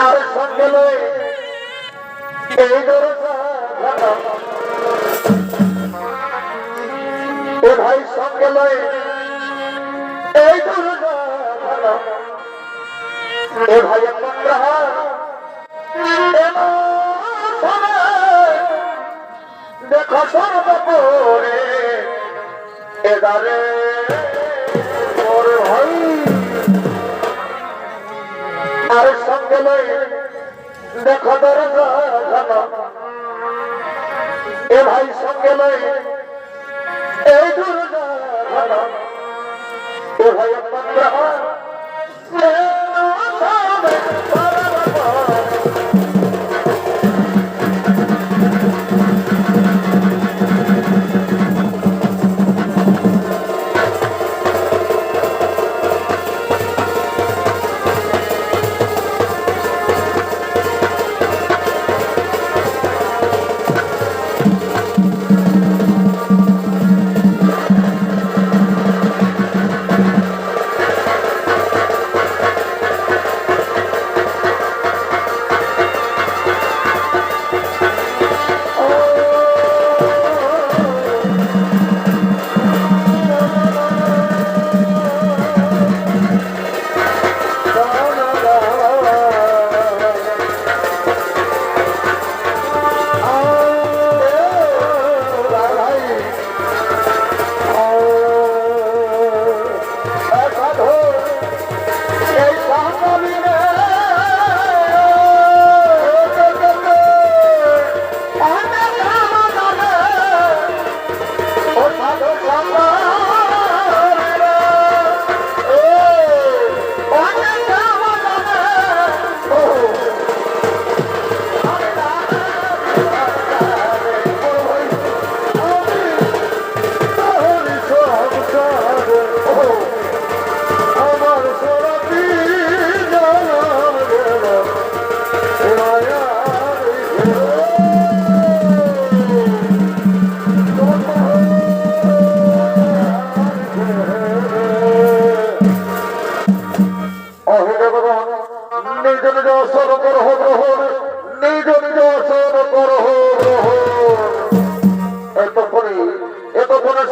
আর সঙ্গে এই এ ভাই সঙ্গে এই এ ভাই দেখো সর্বপরে এদারে ভাই আর সঙ্গে দেখো দরজা এ ভাই সঙ্গে এই দুর্গা এ ভাই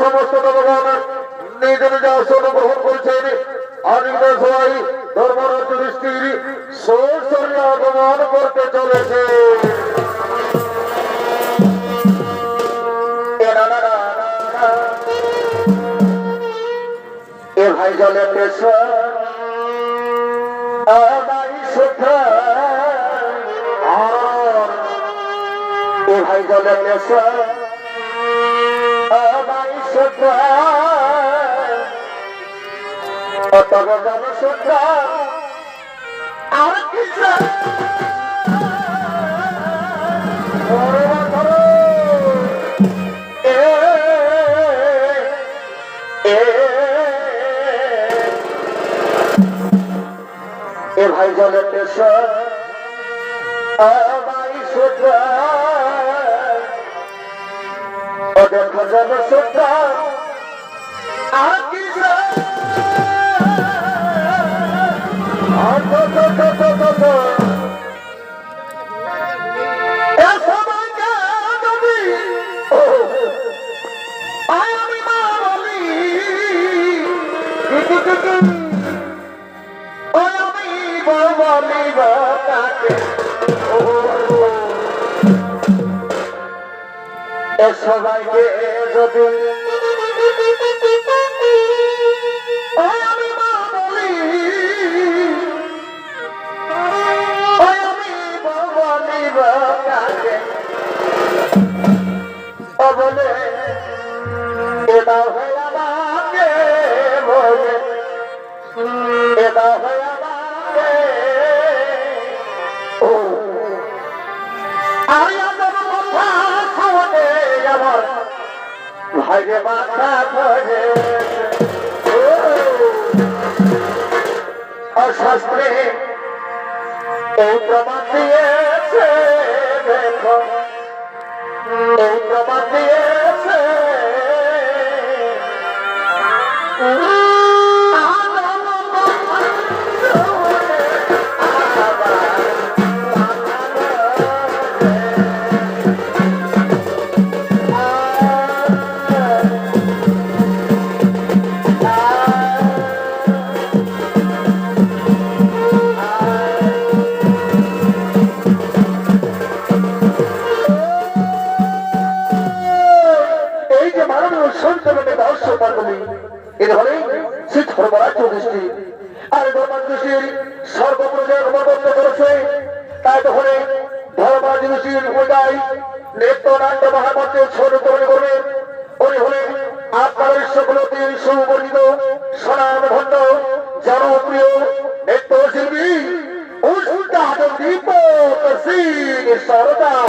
সমস্ত ভগবান নিজ নিজ আসন গ্রহণ করছেন আর সবাই ধর্মরাজ্য দৃষ্টির সৌন্দর্য আগমন করতে চলেছে। এ ভাই জলে এ ভাই জলে আর কিছু এ ভাই জলে দেখো জল সুন্দর আর কিছু সবাইকে যদি আমি মা বলি আমি বলি বলে এটা হয়ে আমাকে বলে এটা হয়ে আমাকে আমার ভাইরে মাথা ধরে শাস্ত্রে এই প্রমাণ দিয়েছে দেখো এই প্রমাণ দিয়েছে আর ধর্মাদৃষ্টির সর্বপ্রজয় বন্ধ করেছে। তাই তখন ধর্মাদৃষ্টির পূজায় নৃত্যনাট্য মহামন্ত্রের স্বরূপণ করবে। উনি হলেন আপনাদের সকলকে সুপরিচিত স্বনামধন্য জনপ্রিয় নৃত্যশিল্পী উস্তাদ দীপক সিং সরদার।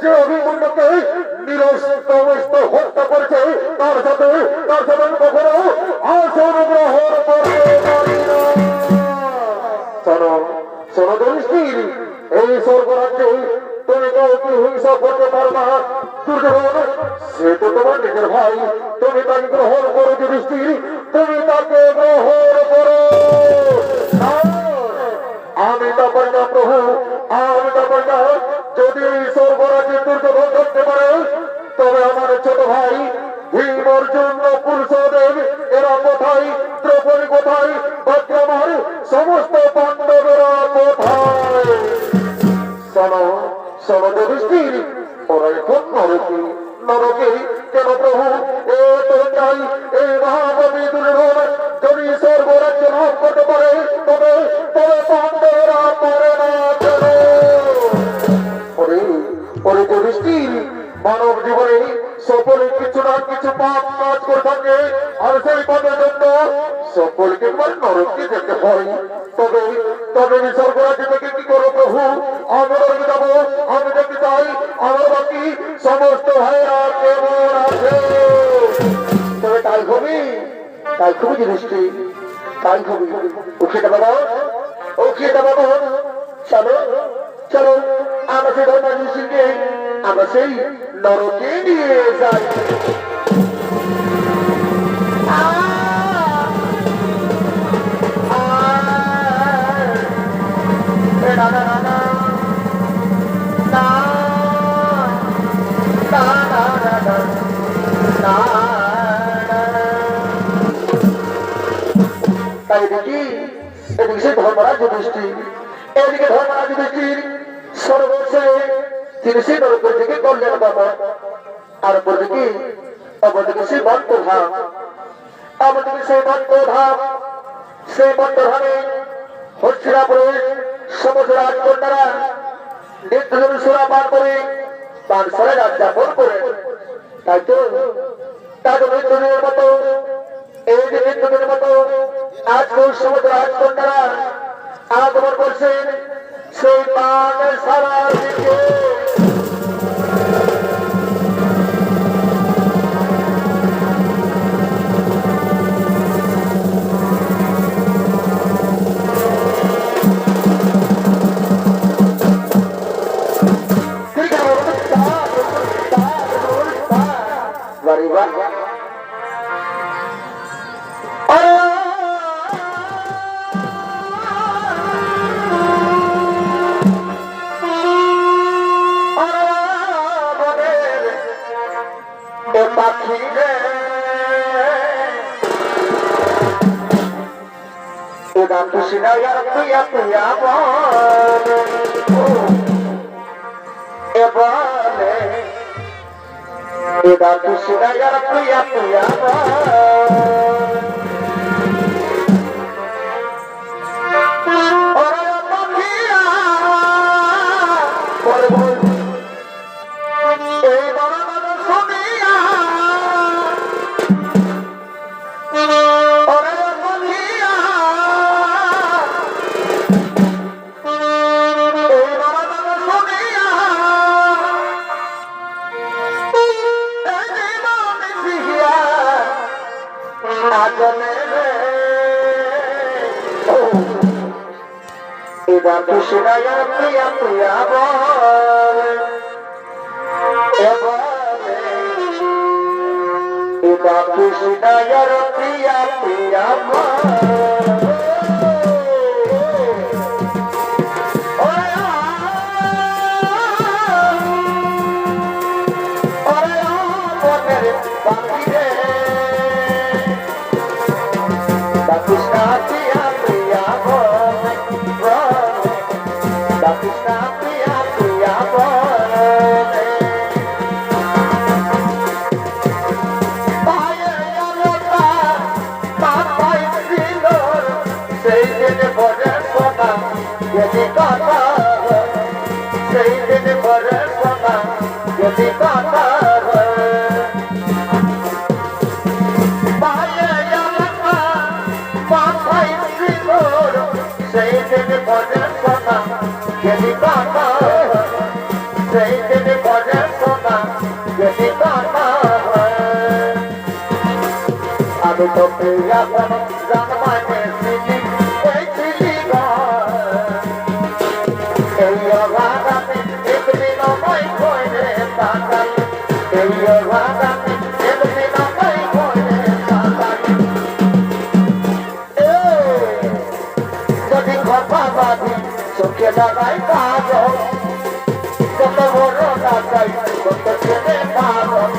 যে অভিমন্যুকে নিরস্ত হত্যা করেছে তার সাথে সিংহাসনে কখনো আসন গ্রহণ করতে পারি না। শোনো শোনো যুধিষ্ঠির, এই স্বর্গরাজ্যে তুমি কাউকে হিংসা করতে পারো না। দুর্যোধন সে তো তোমার নিজের ভাই, তুমি তাকে গ্রহণ করো যুধিষ্ঠির, তুমি তাকে গ্রহণ করো। আমি তা পারি না প্রভু, আমি তা পারি না। যদি এই স্বর্গরাজ্যে দুর্যোধন করতে পারে, তবে আমার ছোট ভাই ভীম, অর্জুন, নকুল, সহদেব এরা কোথায়? দ্রৌপদী কোথায়? বজ্রমার সমস্ত পাণ্ডবেরা কোথায়? শোনো শোনো যুধিষ্ঠির, ওরা এখন নরকে। নরকে কেন প্রভু? এ তো চাই এই মহাবলী দুর্যোধন যদি স্বর্গরাজ্য লাভ করতে পারে, তবে তবে পাণ্ডবেরা পারে না কেন? ওরে ওরে যুধিষ্ঠির, মানব জীবনে সকলে কিছু না কিছু পাপ কাজ করে থাকে, আর সেই পাপের জন্য সকলকে একবার নরকে যেতে হয়। তবে তবে স্বর্গরাজ্য থেকে কি করো প্রভু? আমি নরকে যাবো, আমি দেখতে চাই আমার বাকি সমস্ত ভাইরা কেমন আছে। তবে তাই হবি, তাই খুবই যুধিষ্ঠির, তাই হবি। উঠিয়ে বাবা, উঠিয়ে বাবা, চলো চলো আমরা সেই ধর্মকে আমরা সেই নরকে নিয়ে যাই। তাই দেখি এদিকে সেই ধর্মরাজ যুধিষ্ঠির, এদিকে ধর্মরাজ যুধিষ্ঠির সর্বস্বে তিনি সেই নরকের দিকে কল্যাণ পাবেন। আর অপরদিকে অপরদিকে সেই বন্তধাম, অপরদিকে সেই বন্তধাম, সেই বন্তধামে হস্তিনাপুরের সমস্ত রাজকন্যারা নিত্যজন সুরা পান করে পানসারে রাত যাপন করে। তাই তো তাদের নিত্যদিনের মতো এই যে নিত্যদিনের মতো আজকের সমস্ত রাজকন্যারা আগমন করছেন সেই পানের সারার দিকে। আমি তোকে এখন জন্মানে চিনি এই চিনি এই অভাগামে একদিন আমায় কইরে তাকাই এই অভাগামে একদিন আমায় কইরে তাকাই যদি কথা বাঁধি চোখে লাগাই কাজল কত বড় ডাকাই কত ছেলে পাগল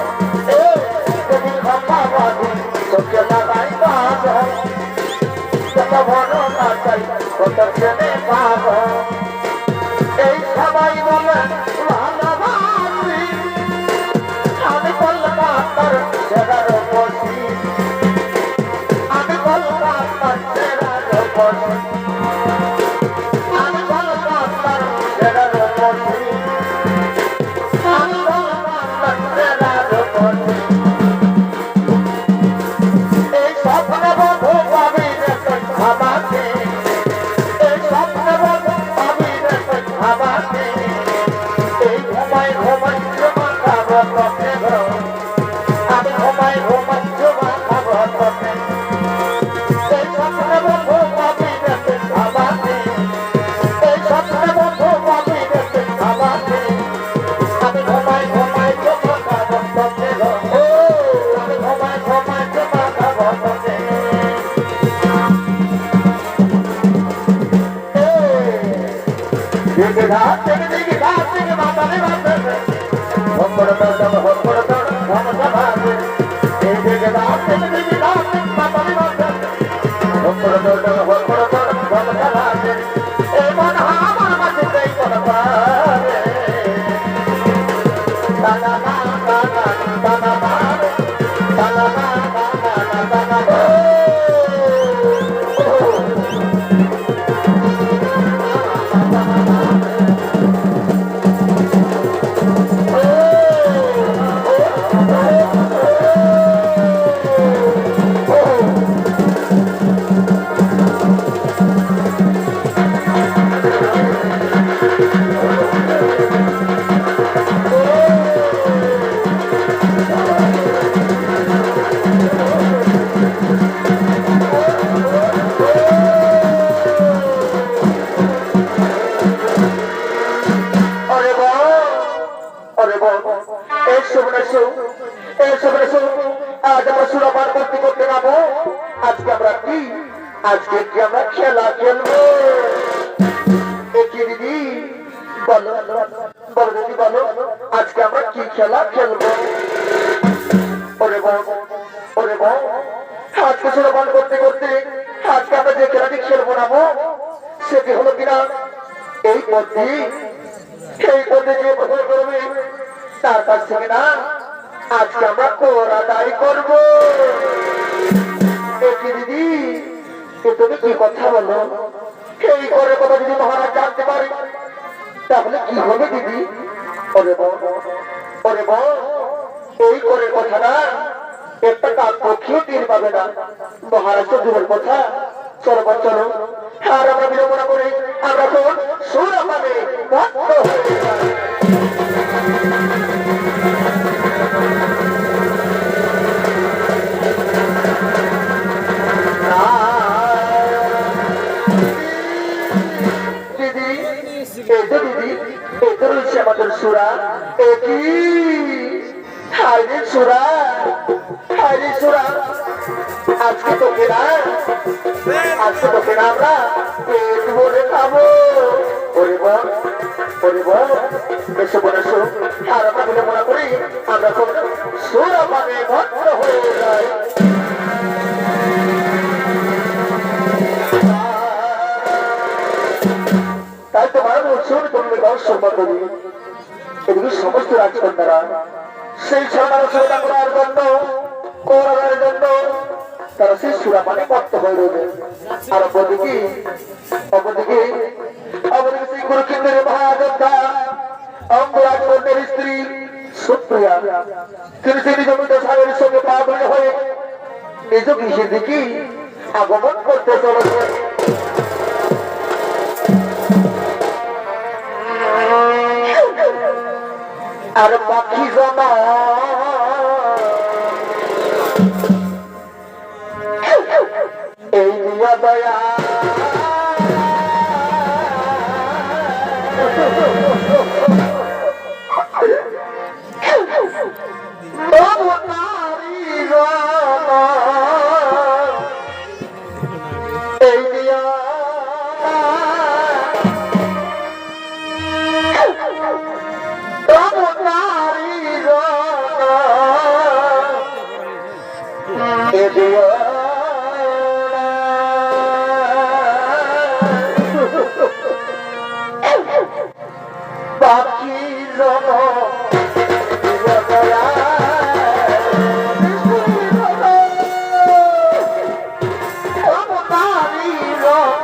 যদি কথা বাঁধি চোখে লাগাই কাজল কত বড় ডাকাই কত ছেলে পাগল এই সবাই বলে ভালোবাসি আমি কলকাতার সেরার বসি আমি কলকাতার সেরার বসি আমি কলকাতার সেরার বসি আমি কলকাতার সেরার বসি এই স্বপ্ন বধু পাবি রে ভাবাকে এই স্বপ্ন বধু পাবি রে ভাবাকে এই ঘুমাই ঘুমাই জমা খাবো তোকে আমি ঘুমাই ঘুমাই জমা খাবো তোকে এই স্বপ্ন বধু পাবি রে ভাবাকে এই স্বপ্ন বধু পাবি রে ভাবাকে আমি ঘুমাই ঘুমাই জমা খাবো তোকে আমি ঘুমাই ঘুমাই জমা খাবো তোকে দিকে ঘাট দিকে ঘাট দিকে মাতালে মাতালে হম্বর দম হম্বর দম ধামসা ভাবে এই দিকে ঘাট দিকে ঘাট মাতালে মাতালে হম্বর দম হম্বর দম ধামসা ভাবে এই মন আমার মাঝে দেই কোন পারে তানা না তানা তানা মারে তানা না তানা তানা আজকে কি আমরা খেলা খেলবো দিদি বলো বলো দিদি বলো আজকে আমরা কি খেলা খেলবো ওরে বউ আজকে সুরপান করতে করতে আজকে আমরা যে খেলাটি খেলবো না সেটি হলো কিনা এই পদ্ধতি যে বছর করবে তার কাছ থেকে না আজকে আমরা কর আদায় করবো দিদি তুমি কি কথা বলো এই করে কথা যদি মহারাজ জানতে পারে তাহলে কি হবে দিদি ওরে বউ এই করে কথা না একটা তার পক্ষেও তীর পাবে না মহারাজ তো দূরের কথা চলো চলো আর আমরা বিড়ম্বনা করে আমরা তো সুরা পাবে ভক্ত হয়ে যাই আমাদের সুরা একই সুরা আজকে তোকে না আমরা পেট ভরে খাবো এসে বলেছো আর আমরা বলে মনে করি আমরা সুরা পাবে ভক্ত হয়ে যায় তাই তোমার উৎসব তুমি গাও সম্পর্ক এদিকে সমস্ত রাজকন্যারা সেই শ্রোতা করার জন্য তারা সেই সুরা মানে ভক্ত হয়ে রয়েছে আর অপরদিকে সেই কুরুক্ষেত্রের মহাযোদ্ধা অঙ্গরাজকন্যার স্ত্রী সুপ্রিয়া তিনি সেই জমিত সাগরের সঙ্গে পাগল হয়ে নিজ কৃষির দিকে আগমন করতে চলেছে আর পাখি জমা এই দিয়া দয়া তবু নারীর এই দিয়া তবু নারীর এ দিয়া বাকি জন বাকি জন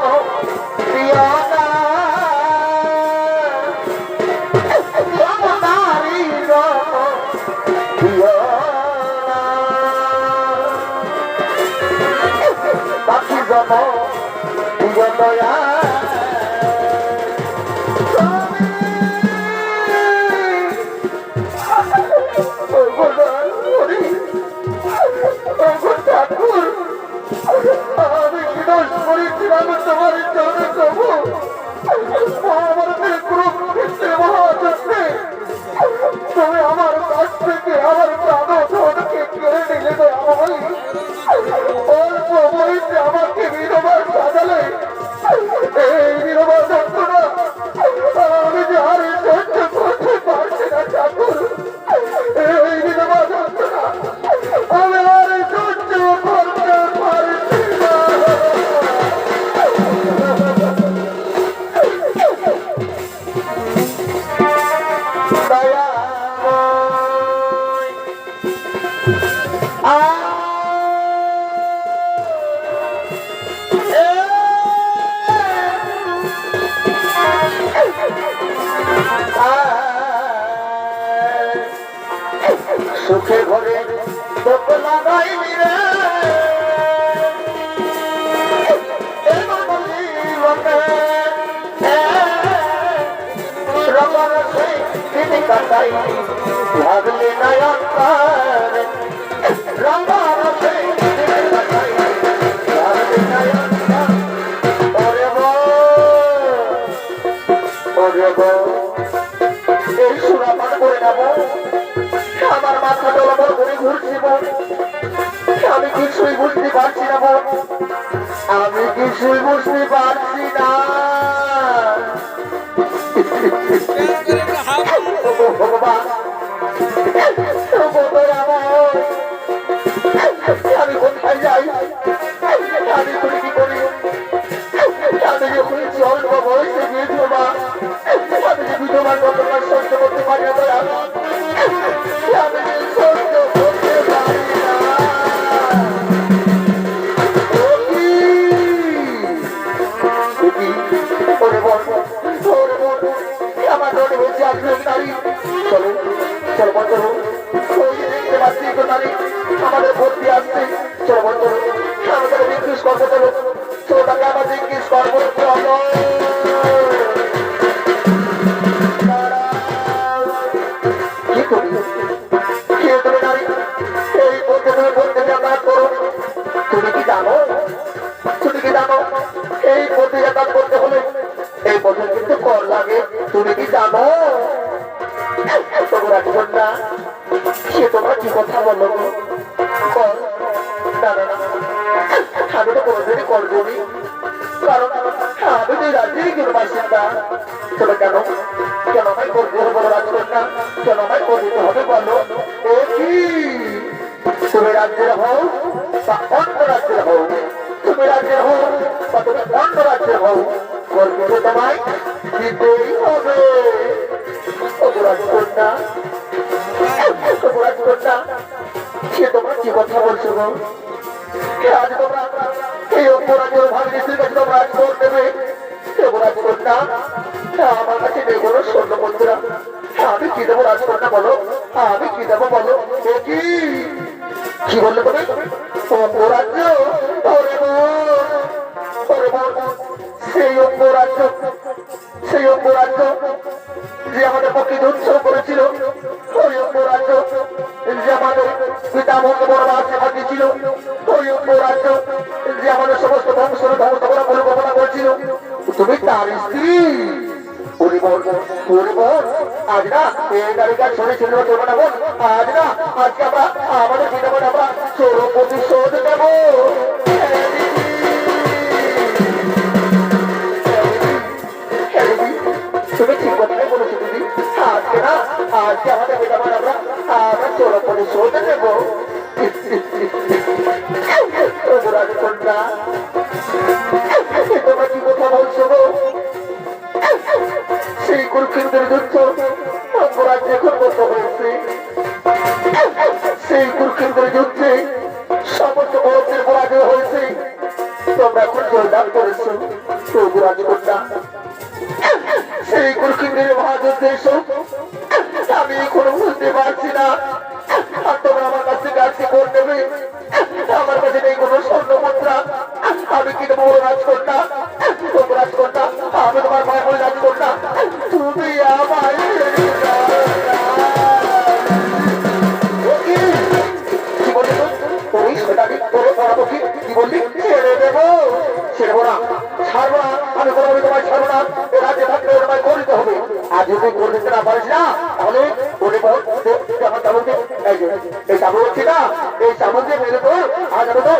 দয়া আমি কি দোষ করেছিলাম তোমার জন্য প্রভু আমার কুরুক্ষেত্রে মহাযজ্ঞে তুমি আমার কাছ থেকে আমার প্রাণকে কেড়ে নিলে তো আমায় অল্প বয়সে আমাকে বিধবা সাজালে এই বিধবা যন্ত্রণা আমি যে আর সহ্য করতে পারছি না ঠাকুর এই বিধবা যন্ত্রণা আমি আর সহ্য করতে পারছি না সুখে ঘরে তোপ লাগাইলি রে রঙরসে দিনে কাটাই ভাগলে নয়নকার রঙরসে দিনে কাটাই ভাগলে নয়নকার ওরে গো এই সুরাপান করে নেব আমার মাথা ডলাবল করে ঘুরছি বোন আমি কিছুই বুঝতে পারছি না বোন আমি কিছুই বুঝতে পারছি না ভগবান আমি কোথায় যাই আমি করে কি করি আমি যে হয়েছি অল্প বয়সে গিয়েছি বাবা আমি যে বিধবার কতটা সহ্য করতে পারি না আমি যে সহ্য করতে পারি না আমার মনে হচ্ছে আপনি নারী চলো চলো বন্ধ দেখতে পাচ্ছি তো নারী আমাদের ভর্তি আসছে চলো বন্ধ আমাদের জিজ্ঞেস করবো চলো চলো তাকে আবার জিজ্ঞেস করবো চলো কি করি কে তুমি নারী এই বলতে তুমি বলতে যাতায়াত করো তুমি কি জানো এই পথে যাতায়াত করতে হলে এই পথে কিন্তু কর লাগে তুমি কি জানো তোমরা জীবন না সে তোমরা কি কথা বলো কর না আমি তো কোনোদিনই কর দেবি কারণ আমি তো রাজ্যেরই কেন বাসিন্দা তবে কেন আমায় করতে হবে বলো রাজকন্যা কেন আমায় করে দিতে হবে বলো ও কি তুমি রাজ্যের হও বা অন্য রাজ্যের হও তুমি রাজ্যের হও বা তুমি অন্য রাজ্যের হও করতে তো তোমায় দিতেই হবে রাজকন্যা সে তোমরা কি কথা বলছো গো আজ তোমরা এই অপরাধের ভাগ্যের কাছে তোমরা আজ ভোট দেবে রাজকন্যা আমার কাছে নেই কোনো স্বর্ণ মন্দিরা আমি কি দেবো রাজকন্যা বলো আমি কি দেবো বলো কি বললে তুমি অপরাজ্য সেই অপরাজ্য যে আমাদের পক্ষে যুদ্ধ করেছিল ওই অপরাজ্য যে আমাদের পিতামহ বড় বাচ্চা পাঠিয়েছিল ওই অপরাজ্য ধ্বংস করা পরিকল্পনা করছিল, তুমি তার স্ত্রী। আজ না এই তারিখে শরীর ছিল চলবে না বোন, আজ না আজকে আমরা আমাদের পিতামাতা আমরা চোর প্রতিশোধ দেবো। তুমি ঠিক কথাই বলেছো দিদি, আজকে না আজকে আমাদের পিতামাতা আমরা চোর প্রতিশোধ দেবো। কন্যা তোমরা কি কথা বলছো গো? সেই কুরুক্ষেত্রের যুদ্ধ অঙ্গরাজ্য এখন বন্ধ হয়েছে। সেই কুরুক্ষেত্রের যুদ্ধে সমস্ত বরফের পরাজয় হয়েছে, তোমরা এখন জয়লাভ করেছো রাজকন্যা। সেই কুরুক্ষেত্রের মহাযুদ্ধে এসো, আমি এখনো বুঝতে পারছি না আর তোমরা আমার কাছ থেকে আজকে করে নেবে। আমার কাছে নেই কোনো স্বর্ণ মুদ্রা, আমি কি দেবো রাজকন্যা? রাজকন্যা আমি তোমার মায়ের বলে রাজকন্যা, তুমি আমায় কি বললি? ছেড়ে দেবো? ছেড়বো না, ছাড়বো না, আমি কোনো তোমায় ছাড়বো না। রাজ্যে থাকলে তোমায় করে দিতে হবে। আর যদি করে দিতে না পারিস না তাহলে এই চাবল হচ্ছে না, এই চাবলকে মেরে তো আজ আমি তো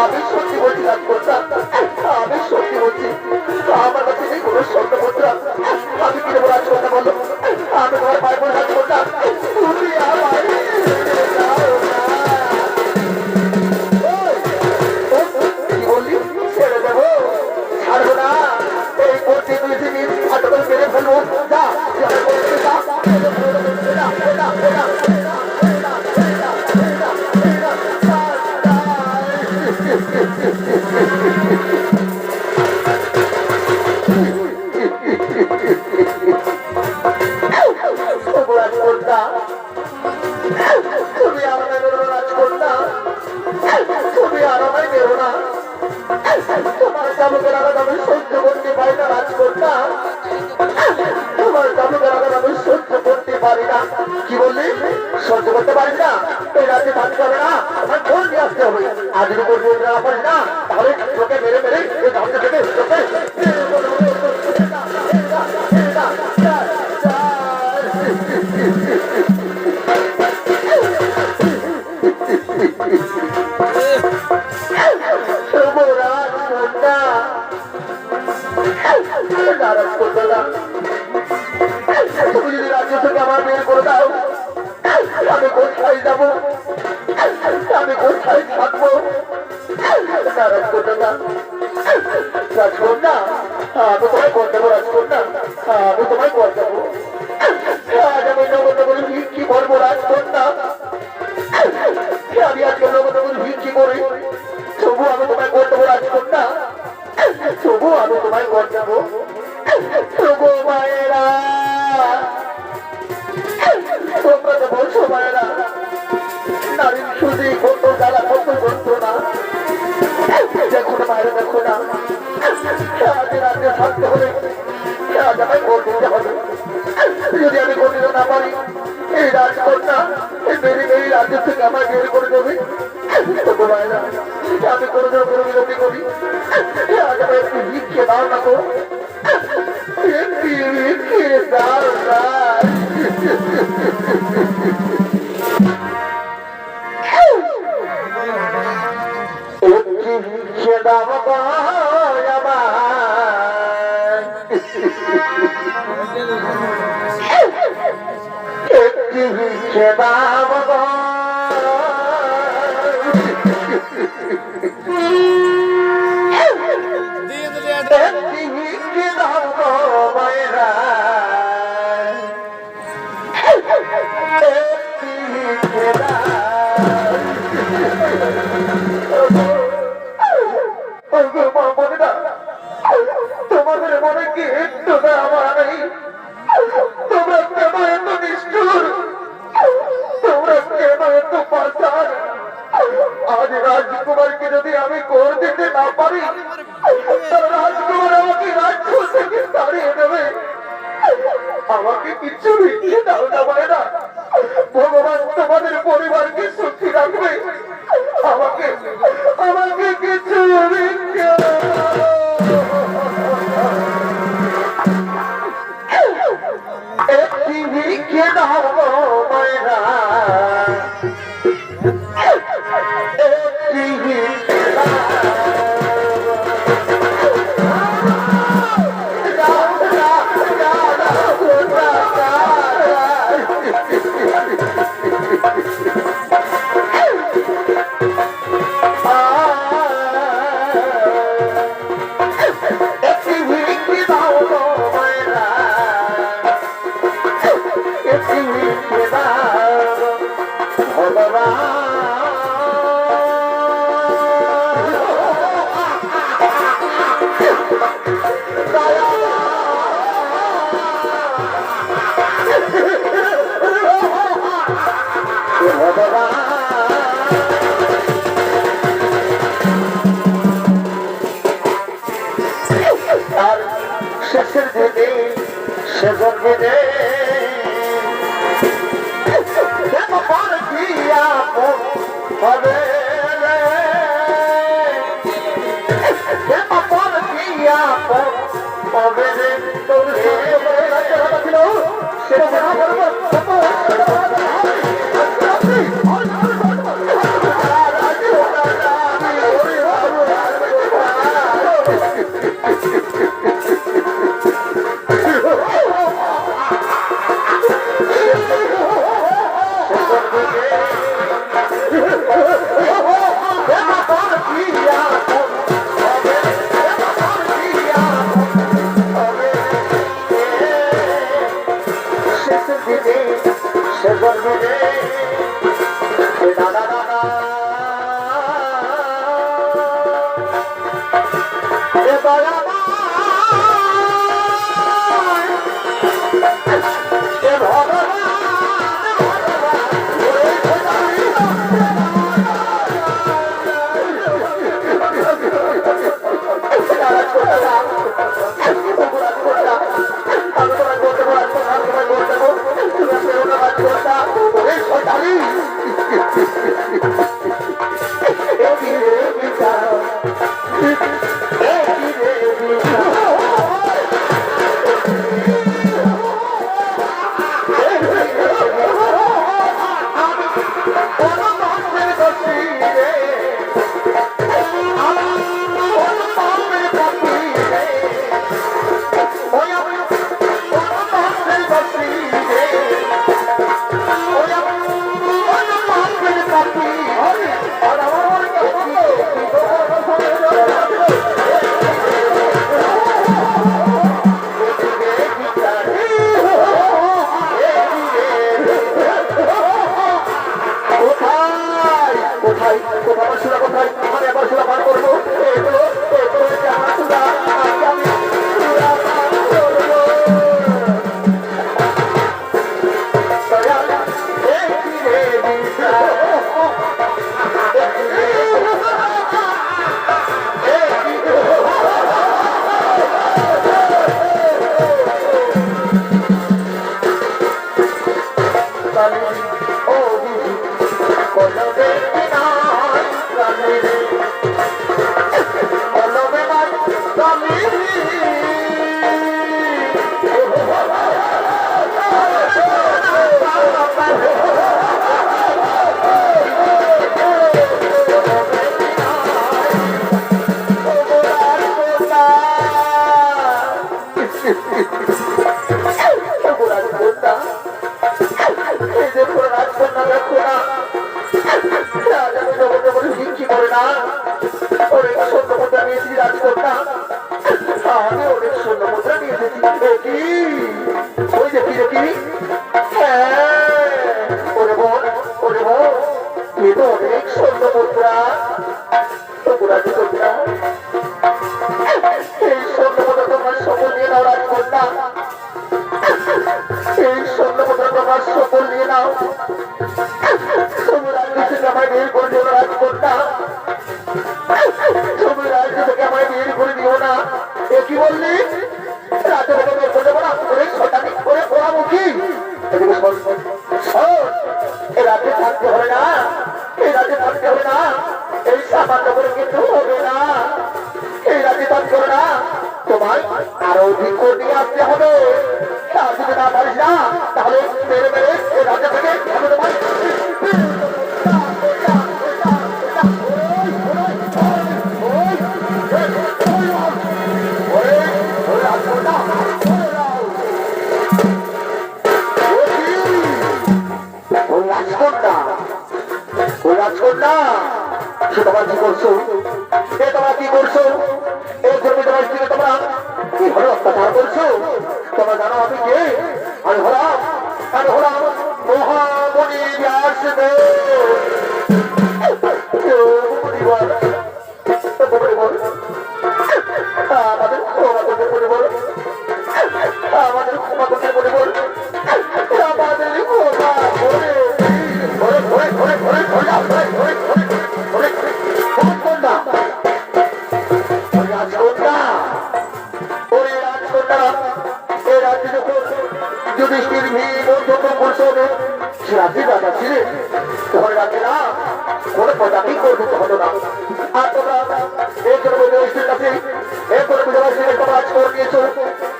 আমি সত্যি বলছি রাজকন্যা, আমি সত্যি বলছি আমার কাছে নেই কোনো স্বর্ণ মুদ্রা, আমি কি দেবো রাজকন্যা বলো? আমি তোমার পায়ে পড়ে রাজকন্যা, তুমি আমায় কি বললি? ছেড়ে দেবো? ছাড়বো না, এই করতে তুই মেরে ফেলবো। যা তুমি আমায় মেরো না রাজকন্যা, তুমি আর আমায় মেরো না। তোমার চাবুকের আঘাত আমি সহ্য করতে পারি না রাজকন্যা, তোমার চাবুকের আঘাত আমি সহ্য করতে পারি না। কি বললি? সহ্য করতে পারিস না? এই রাতে থাকতে হবে না, আমার ফোন নিয়ে আসতে হবে। আর যদি করতে না পারিস না তাহলে তোকে মেরে মেরে এই ধামটা থেকে তুমি যদি রাজ্য থেকে আমার বের করে দাও, আমি কোথায় যাবো? আমি কোথায় থাকবো? রাজকন্যা, রাজকন্যা আমি তোমায় কর দেবো রাজকন্যা, আমি তোমায় কর দেবো। আজ আমি নবনগরে ভিক্ষি করবো রাজকন্যা, আমি আজকে নবনগরে ভিক্ষি করি, তবু আমি তোমায় কর দেবো রাজকন্যা, তবু আমি তোমায় কর দেবো। তবু মায়েরা, তোমরা তো বলছো মায়েরা নারীর শুধু কত জ্বালা কত যন্ত্রণা। দেখো না মায়েরা, দেখো না আজ রাজ্যে থাকতে হলে আজ আমায় ভোট দিতে হবে। যদি আমি ভোট দিতে না পারি এই রাজকন্যা এই মেরি মেরি রাজ্য থেকে আমায় বের করে দেবে। তবু মায়েরা আমি কোনো জন কোনো বিরতি করি, আজ আমায় একটু ভিক্ষে দাও না গো, একটি ভিক্ষে দাও না। তোমাদের মনে কি তোমরা আমার নেই? তোমরা কেন এত নিষ্ঠুর? তোমরা কেন আজ রাজকুমারকে যদি আমি কর দিতে না পারি, রাজকুমার আমাকে রাজ্য থেকে তাড়িয়ে দেবে। আমাকে কিছু ভিটিয়ে দাও না মায়েরা, ভগবান তোমাদের পরিবারকে সুখী রাখবে। আমাকে আমাকে কিছু ভিক্ষে একটি ভিক্ষে দাও মায়েরা, একটি ভিক্ষে আর শেষের দিনে শেষের দিনে হবে সকল নিয়ে নাও, তোমরা বের করে দেবো রাজকন্যা। এ রাতে থাকতে হবে না, এই রাতে থাকতে হবে না, এই সামান্য করে কিন্তু হবে না, এই রাতে থাকতে হবে না, তোমার আরো অধিক করে নিয়ে আসতে হবে। আর যদি না পারিস না তাহলে মেরে মেরে এই রাতে থেকে আমি তোমার তোমরা কি করছো? তোমরা কি করছো? এই জমি তোমার স্ত্রীকে তোমরা কিভাবে অত্যাচার করছো? তোমরা জানো আমি কে? আমি হলাম মহামণি ব্যাসদেব। আমাদের ক্ষমা করতে পরিবার, আমাদের ক্ষমা করতে পরিবার, আমাদের ক্ষমা করে যুধিষ্ঠির ভীম অর্জুন পরিষদে সে রাজ্যে রাজা ছিলেন। ধরে রাখে না কোনো প্রজাতি করতে হতো না। আর তোমরা এই জন্য যুধিষ্ঠির কাছে এরপরে বিজয় তোমরা আজ করে নিয়েছো।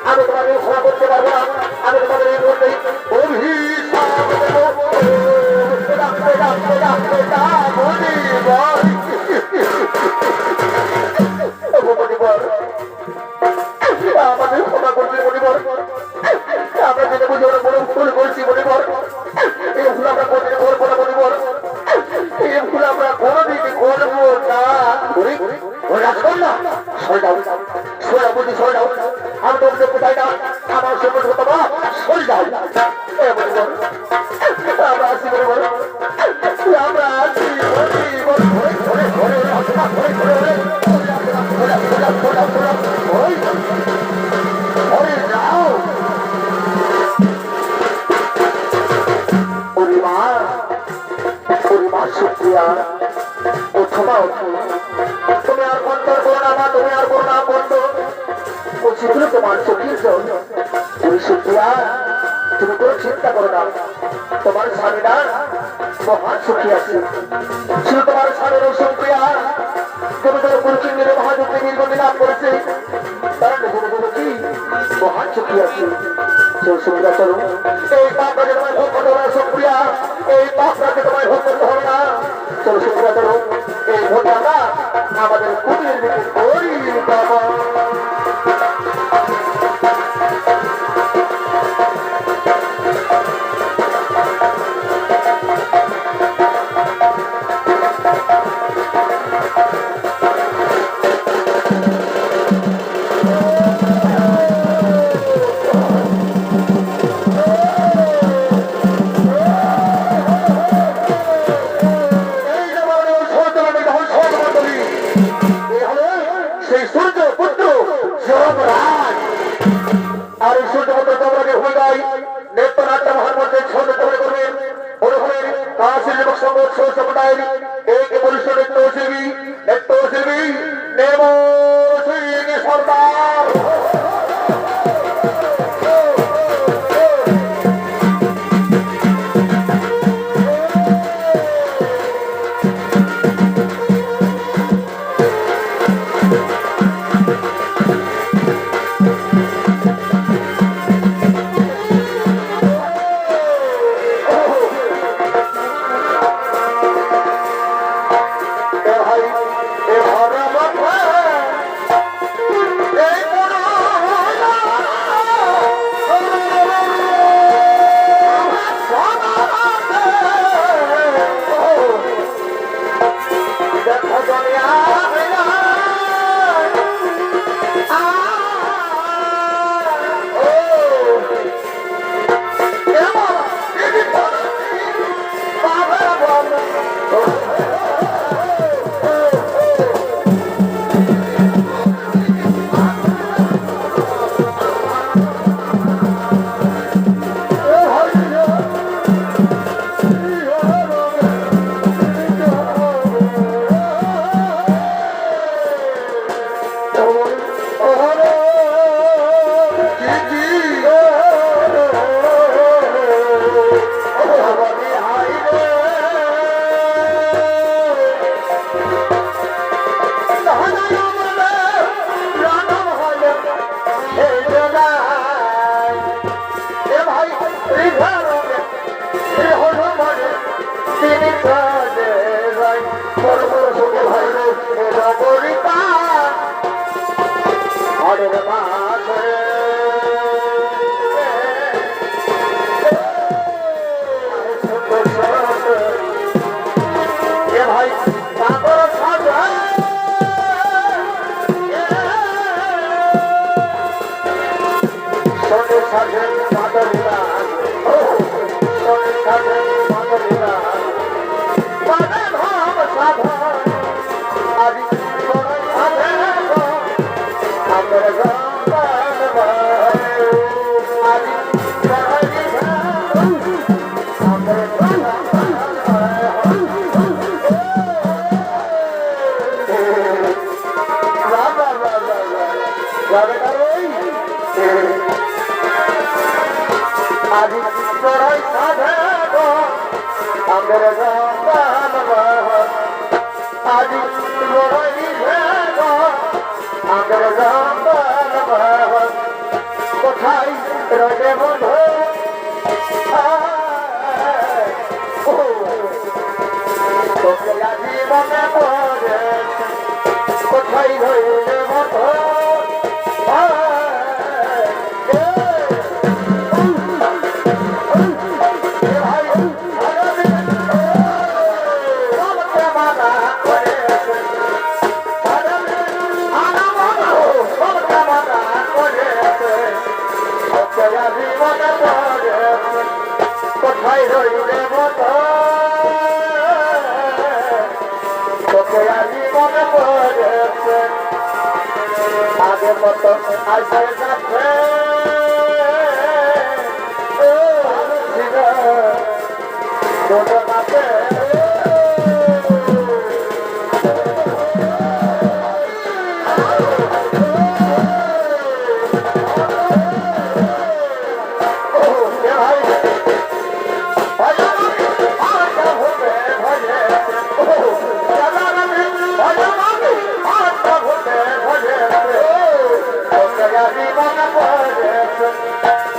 আমি তোমাদের ক্ষমা করতে পারবো না। আমি তোমাদের এই মুহূর্তে অভিশাপ দেব। আমাদের ক্ষমা করতে পরিবার, আমরা যেটা বুঝে ওরা বড় ভুল করছি পরিবার, এই ভুল আমরা কোনদিন করবো না পরিবার, এই ভুল আমরা কোনদিন করবো না। আমি তোমাদের কোথায় না আমার সম্পর্কে তোমার সরে যাও। আমরা আসি পরিবার, আমরা আসি শুক্রিয়া। তুমি আর বন্ধর করো না, তুমি আর করো না বন্ধ বলছি তোমার চোখের জন্য। তুমি শুক্রিয়া, তুমি কোনো চিন্তা করো না, তোমার স্বামীরা মহান সুখী আছে। শুধু তোমার স্বামীরও শুক্রিয়া, তুমি ধরো কুলচিন্দির মহাযুদ্ধে দীর্ঘদিন লাভ করেছে, তারা নিজের জন্য কি মহান সুখী আছে। শুক্রিয়া চলো, এই পাপটাকে তোমায় ভোগ করতে হবে না। শুক্রিয়া, এই পাপটাকে তোমায় ভোগ করতে হবে না। চলো শুক্রিয়া চলো, এই ভোট আমরা আমাদের কুটির দিকে করি বাবা। কোথায় রয়ে বন্ধু তোকে আজি মনে পড়ে কোথায় রইলে বন্ধু কোথায় রইলে মতো তোকে আজি মনে পড়েছে আগে মতো আসে যাচ্ছে দোদনাতে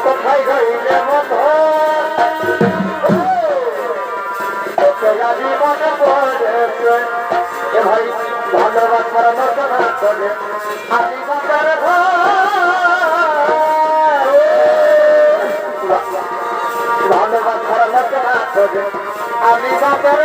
কোথায় রইলে মতো তোকে আজি মনে পড়েছে এ ভাই ভালোবাসার রচনা করে আমি বাজার ভালোবাসার রচনা করে আমি বাজার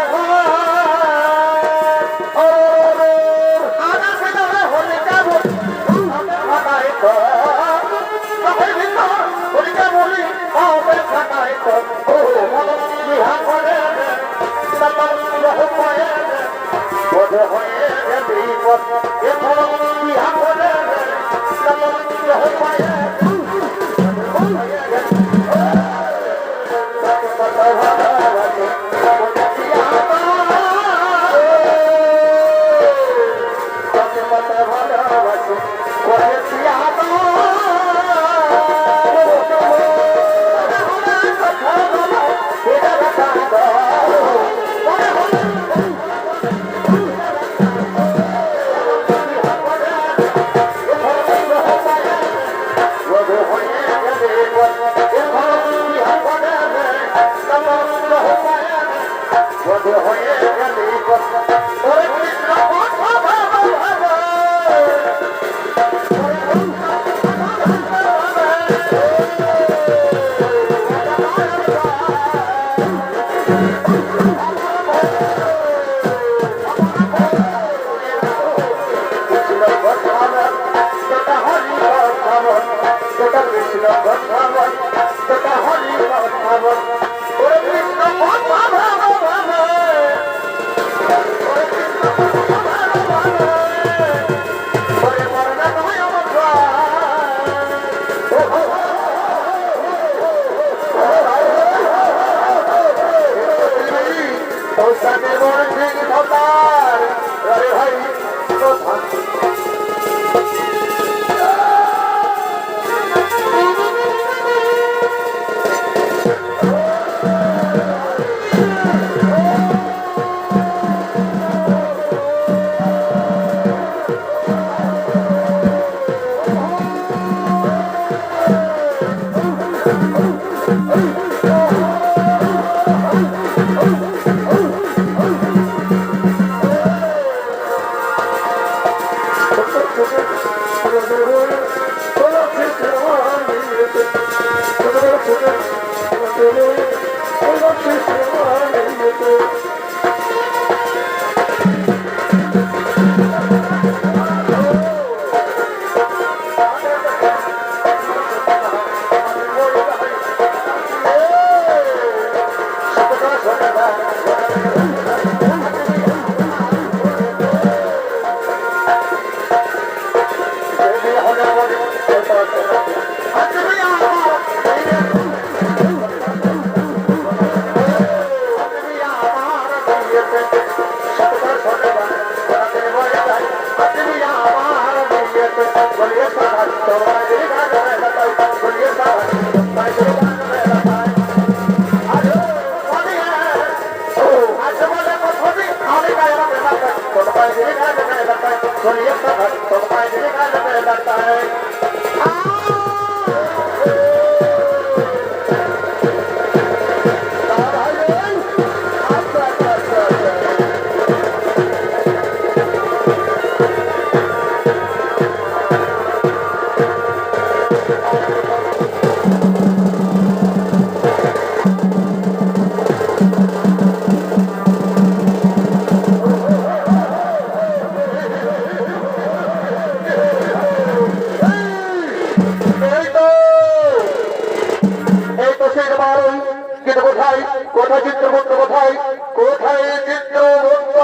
কোথায় কোথায় চিত্রগুপ্ত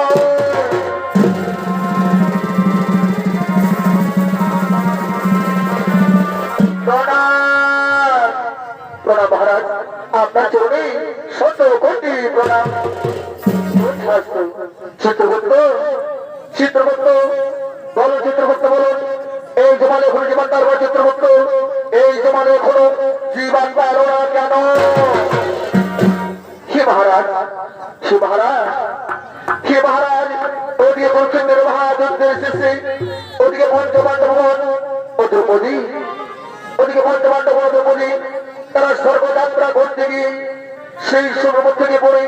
প্রণাম প্রণাম মহারাজ আপনার চরণে শত কোটি প্রণাম চিত্রগুপ্ত চিত্রগুপ্ত বলো চিত্রগুপ্ত বলুন এই জমানে এখনো জীবন দরবার চিত্রগুপ্ত এই জমানে এখনো জীবন পারো না কেন হে মহারাজ হে মহারাজ হে মহারাজ ওদিকে কুরুক্ষেত্রের মহাযুদ্ধের শেষে ওদিকে পঞ্চপাণ্ডব ও দ্রৌপদী ওদিকে পঞ্চপাণ্ডব ও দ্রৌপদী তারা স্বর্গযাত্রা করতে গিয়ে সেই সমুদ্র থেকে পড়ে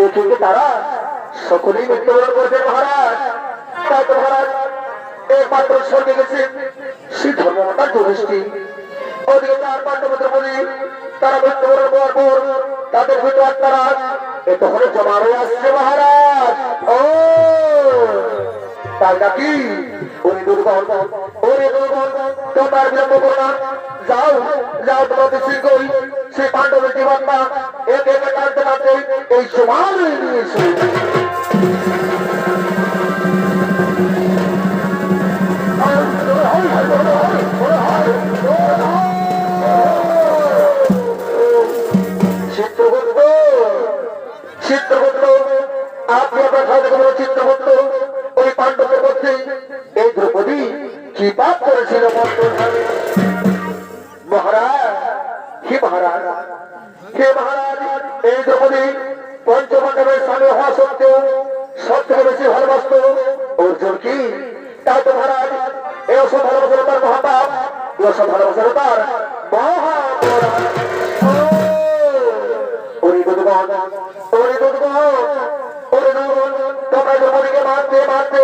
এদিকে তারা সকলেই মৃত্যুবরণ করেছে মহারাজ তাই তো মহারাজ একমাত্র স্বর্গে গেছে সেই ধর্মমাতার যুধিষ্ঠি ওদিকে তার পাণ্ডব দ্রৌপদী তারা মৃত্যুবরণ করার পর তাদের ভিতর তারা এত হলে জমা হয়ে আসছে মহারাজ ও তাই নাকি ওরে দুর্বল তোমার বিলম্ব করো না যাও যাও তোমাদের শীঘ্রই সেই পাণ্ডবের জীবনটা একে একে টানতে টানতে এই সমান নিয়ে এসে চিত্রগুপ্ত চিত্রগুপ্ত আপনি আপনার সাথে কোনো চিত্রগুপ্ত ওই পাণ্ডবের মধ্যে এই দ্রৌপদী কি পাপ করেছিল মহারাজ হে মহারাজ হে মহারাজ এই দ্রৌপদী পঞ্চপাণ্ডবের স্বামী হওয়া সত্ত্বেও সব থেকে বেশি ভালোবাসত অর্জুন কি তাই তো মহারাজ এ ওসব ভালোবাসার তার মহাপাপ এ ওসব ভালোবাসার তার মহাপরাধ ওরে দুর্গণ ওরে দুর্গণ ওরে দুর্গণ তোমরা দ্রৌপদীকে মারতে মারতে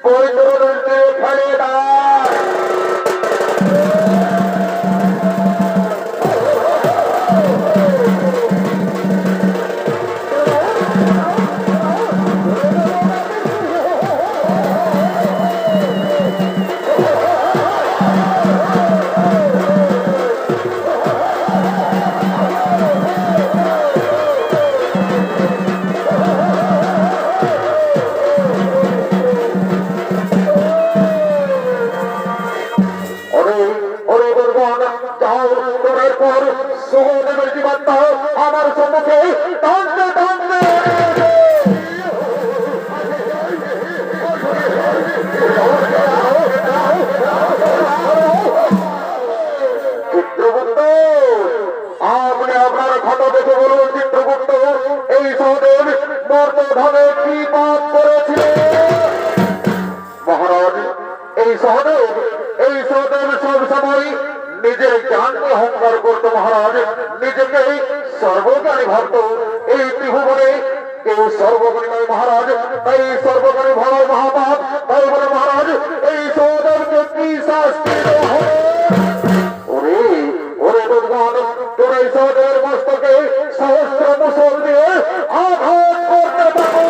ওই দুর্গণকে ফেলে দাও আমার সম্মুখে টানতে টানতে চিত্রগুপ্ত আপনি আপনার ক্ষত দেখে বলুন চিত্রগুপ্ত এই সহদেব মর্তধামে কি পাপ করেছিল মহারাজ এই সহদেব সব সময় নিজের জ্ঞানকে অহংকার করত মহারাজ নিজেকে সর্বজ্ঞানী ভাবত এই ত্রিভুবনে কেউ সর্বজ্ঞানী নয় মহারাজ তাই সর্বজ্ঞানী ভয় মহাপাপ তাই বলে মহারাজ এই সহদেবকে কি শাস্তি দেওয়া হবে ওরে ওরে দুর্গণ তোর এই সহদেবের মস্তকে সহস্র মুসল দিয়ে আঘাত করতে পারো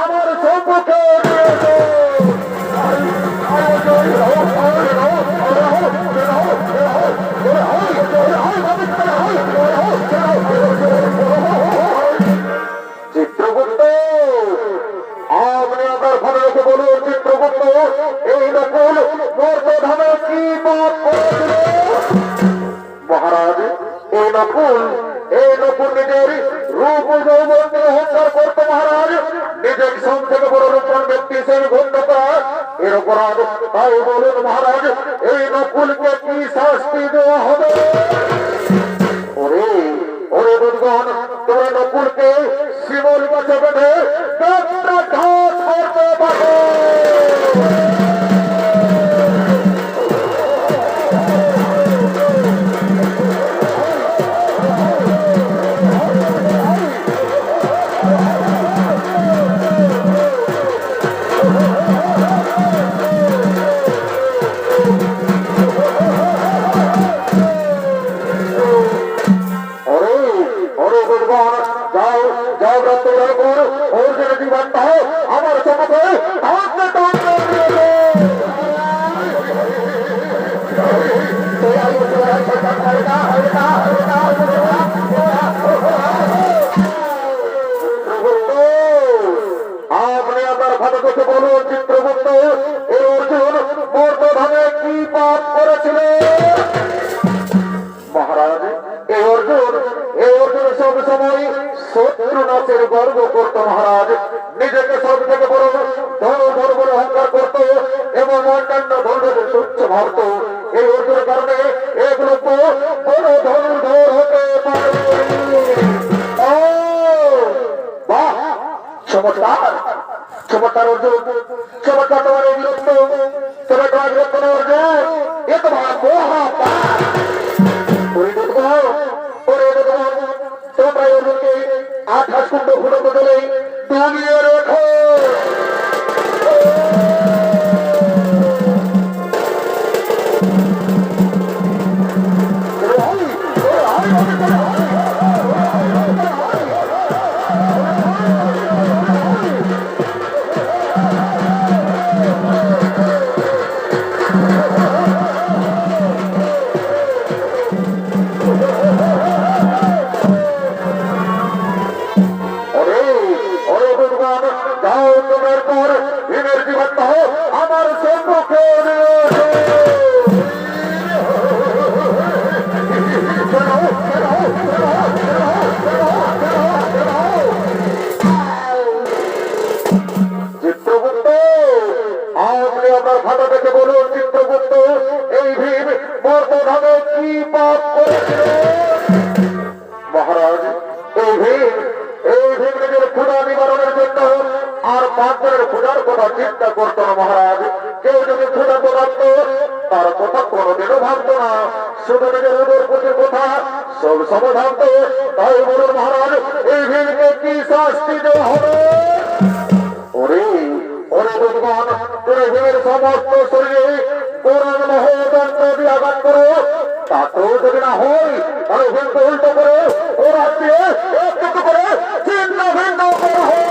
আমার সম্পর্কে চিত্রগুপ্ত আপনি আপনার ঘরে রেখে বলুন চিত্রগুপ্ত এই নকুল মর্তধামে কি পাপ করেছিল মহারাজ এই নকুল নিজের রূপ যৌবন নিয়ে অহংকার করতো মহারাজ নিজের সব থেকে বড় রূপন ব্যক্তি হিসেবে গণ্য করা এর অপরাধ তাই বলুন মহারাজ এই নকুলকে কি শাস্তি দেওয়া হবে ওরে ওরে দুর্গণ তোমরা নকুলকে শিমল গাছে বেঁধে ঘাত করতে পারো সম্মুখে টানতে টানতে দিয়েছে। আপনি আপনার ভালো দেখে বলুন চিত্রগুপ্ত, এই অর্জুন মর্তধামে কি পাপ করেছিল? মহারাজ, এই অর্জুন সব সময় শত্রু নাচের গর্ব করত। মহারাজ নিজেকে সব থেকে বড় ধর্ম বলে অহংকার করত এবং অন্যান্য ধর্মকে সহ্য ভাবত। এই অর্জুনের কারণে এগুলো বড় ধর্মধর হতে পারে। বাহ, চমৎকার চমৎকার অর্জুন, চমৎকার তোমার এই বীরত্ব, তোমার তোমার বীরত্ব অর্জুন, এ তোমার মহাপাপ। তোমরা অর্জুনকে 28 কুণ্ড ফুটন্ত জলে ডুবিয়ে রেখো। আমার সম্মুখে চিত্রগুপ্ত, আপনি আপনার খাতা থেকে বলুন চিত্রগুপ্ত, এই ভীম মর্তধামে কি পাপ করেছিল? মহারাজ, এই ভীম নিজের ক্ষুধা নিবারণের জন্য আর পাঁচজনের ক্ষুধার কথা চিন্তা করতো না। মহারাজ, কেউ যদি ক্ষুধা ভাবত তার কথা কোনোদিনও ভাবতো না, শুধু নিজের উদর পুজোর কথা সব সময় ভাবত। তাই বলুন মহারাজ, এই ভীমকে কি শাস্তি দেওয়া হবে? ওরে ওরে ভগবান, তোর ভীমের সমস্ত শরীরে কোরআন মহোদণ্ড দিয়ে আঘাত করো, তাতেও যদি না হয় তাহলে ভীমকে উল্টো করে ওরা দিয়ে একটু করে চিহ্ন ভিন্ন করা হয়।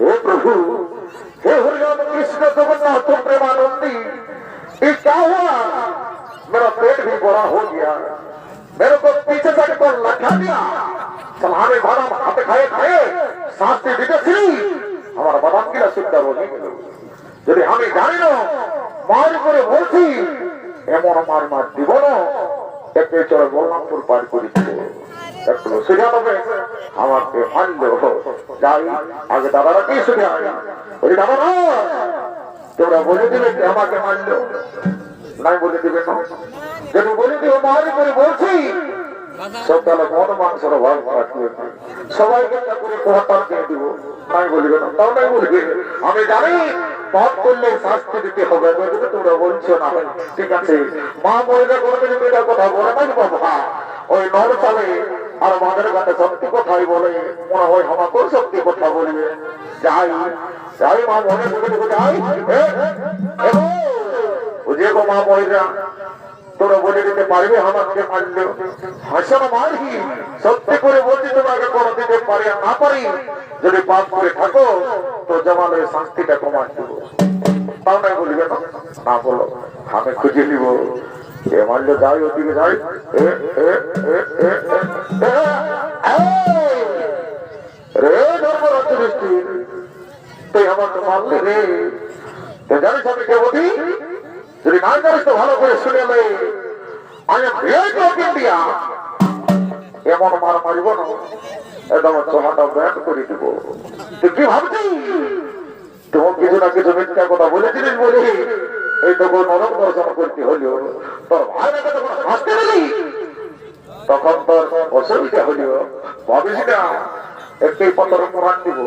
हे प्रभु, हे हरिराम कृष्ण जगन्नाथ प्रेमानंदी, ये क्या हुआ? मेरा पेट भी बड़ा हो गया, मेरे को पीछे से को लगा दिया। हमें बादाम खाते खाए खाए शास्त्री दिखे हमारा बादाम किला सुंदर हो नहीं मिलो। যদি আমি জানি না মার করে বলছি এমন আমার মার দিব না, একে চলে বললামপুর পার করে দিব। একটু সোজা হবে আমাকে মানলেও যাই, আগে দাদারা কি শুনে আয় ওই দাদা না তোরা বলে দিবে যে আমাকে মানলেও নাই বলে দিবে না। যদি বলে দিব মার করে বলছি সব তাহলে মন মাংসের অভাব রাখবে, সবাইকে একটা করে কোহাটার দিয়ে দিব, নাই বলবে না, তাও নাই বলবে। আমি জানি পাপ করলে শাস্তি দিতে হবে, তোমরা বলছো না ঠিক আছে। মা মহিলা কোনোদিন মেয়েটার কথা বলে নাই বাবা, ওই নর চালে আর মাদের কাছে সত্যি কথাই বলে, মনে হয় আমাকেও সত্যি কথা বলবে। যাই যাই মা মনে যাই বুঝে গো মা মহিলা, তোরা বলে দিতে পারবে আমাকে মারলে হাসানো মারহি, সত্যি করে বলছি তোমাকে কোনো দিতে পারি না পারি। যদি পাপ করে থাকো তো জমালের শাস্তিটা কমান দেবো, তাও নাই বলবে না, না বলো আমি খুঁজে নিব। এ মারলে যাই ওদিকে যাই, রে ধর্মরাজ্য দৃষ্টি তুই আমাকে মারলে রে, তুই জানিস আমি কে বলি? যদি না জানিস তো ভালো করে শুনে নে, ইন্ডিয়া এমন মার মারিব না, একদম চোহাটা ব্যাট করে দিব। তুই কি ভাবছিস? তোমার কিছু না কিছু মিথ্যা কথা বলেছিলিস বলে এইটুকু নরম দর্শন করতে হলেও তোর ভাইকে যখন হাসতে গেলি তখন তোর অসুবিধা হলেও ভাবিস না একটি পতর কোরআন দিব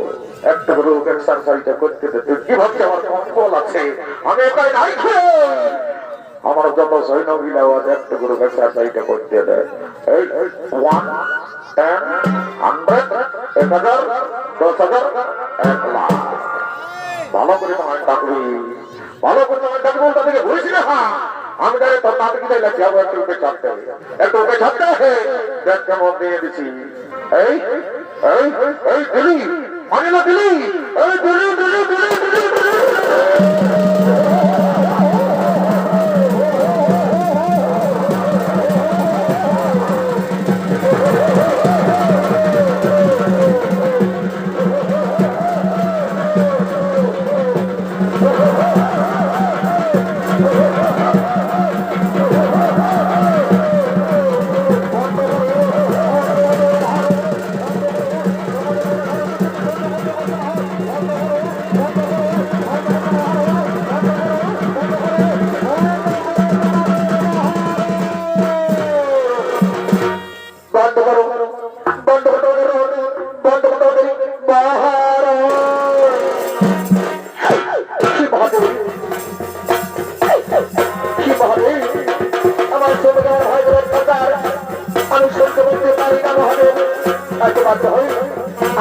একটা রোগ এক্সারসাইজটা করতে তুই কি ভাবছি আমার কম্বল আছে আমি একাই নাই আমার যত সৈন্য মিলে একটা রোগ এক্সারসাইজটা করতে দেয় এই 1 10 100 1000 10,000 1 লাখ ভালো করে তোমার ডাকবি ভালো করে তোমার ডাকবি ওটা থেকে ঘুরেছি না আমি জানি তোর নাটক কি লাগছে যাবো একটু উপরে ছাড়তে একটু উপরে ছাড়তে দেখ কেমন দিয়ে দিছি এই এই এই দিলি মানে না দিলি এই দিলি দিলি দিলি দিলি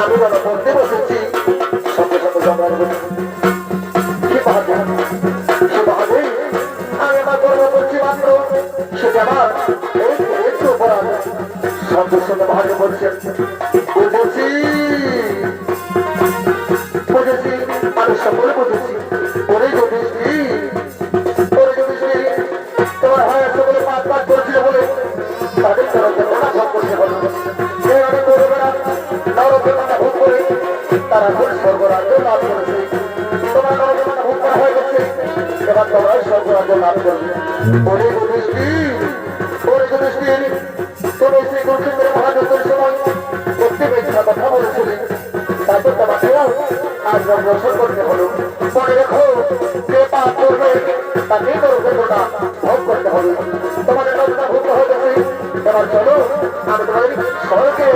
আমি বলো বলতে বসেছি সঙ্গে সঙ্গে জমার বলি কি বাহাদুর আমি আমার গর্ব করছি মাত্র সেটা আমার একটু অপরাধ সঙ্গে সঙ্গে বাহাদুর বলছেন বুঝেছি বুঝেছি আমি সকলে বুঝেছি ওরে যদি তোমার হয় সকলে পাঁচ পাঁচ করেছিল বলে তাদের তরফ থেকে না সব করতে বলো ভোগ করে তারা স্বর্গরাজ্য লাভ করেছে তোমার নরকটা ভোগ করা হয়ে গেছে এবার তোমরা স্বর্গরাজ্য লাভ করবে ওরে যুধিষ্ঠির তুমি শ্রী গুরুচন্দ্র মহাযজ্ঞের সময় প্রত্যেক একটা কথা বলেছিলে তারপর তোমাকেও আজ দর্শন করতে হলো মনে রেখো যে পাপ করবে তাকে নরকটা ভোগ করতে হবে তোমাদের নরকটা ভোগ হয়ে গেছে এবার চলো আমি তোমাদের স্বর্গে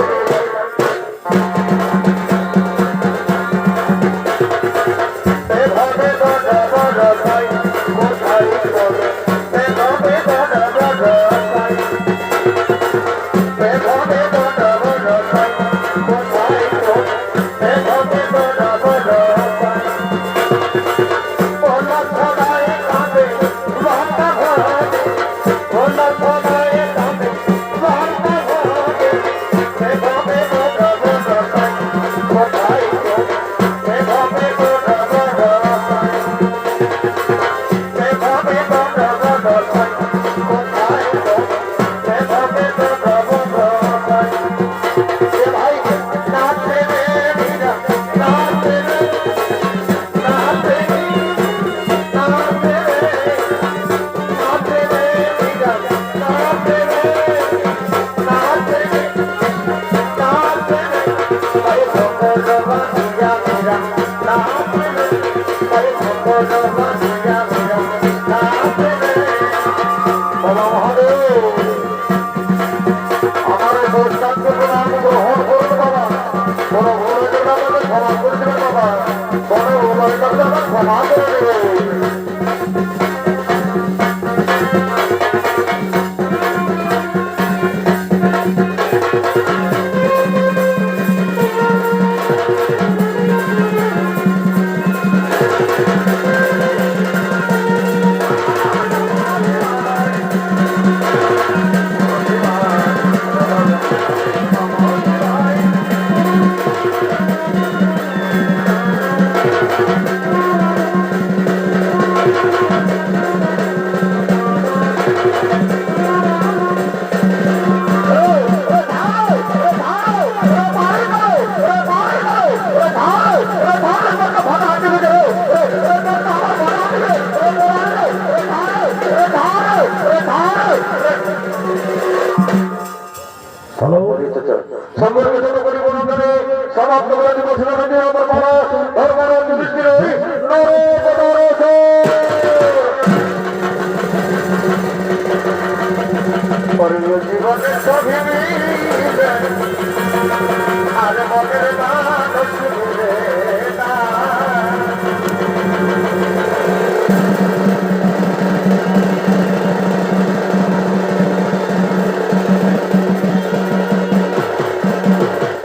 সংগঠিত পরিবর্তনে সমাপ্ত করে দিবস ধর্ম জীবনের স্বাধীনী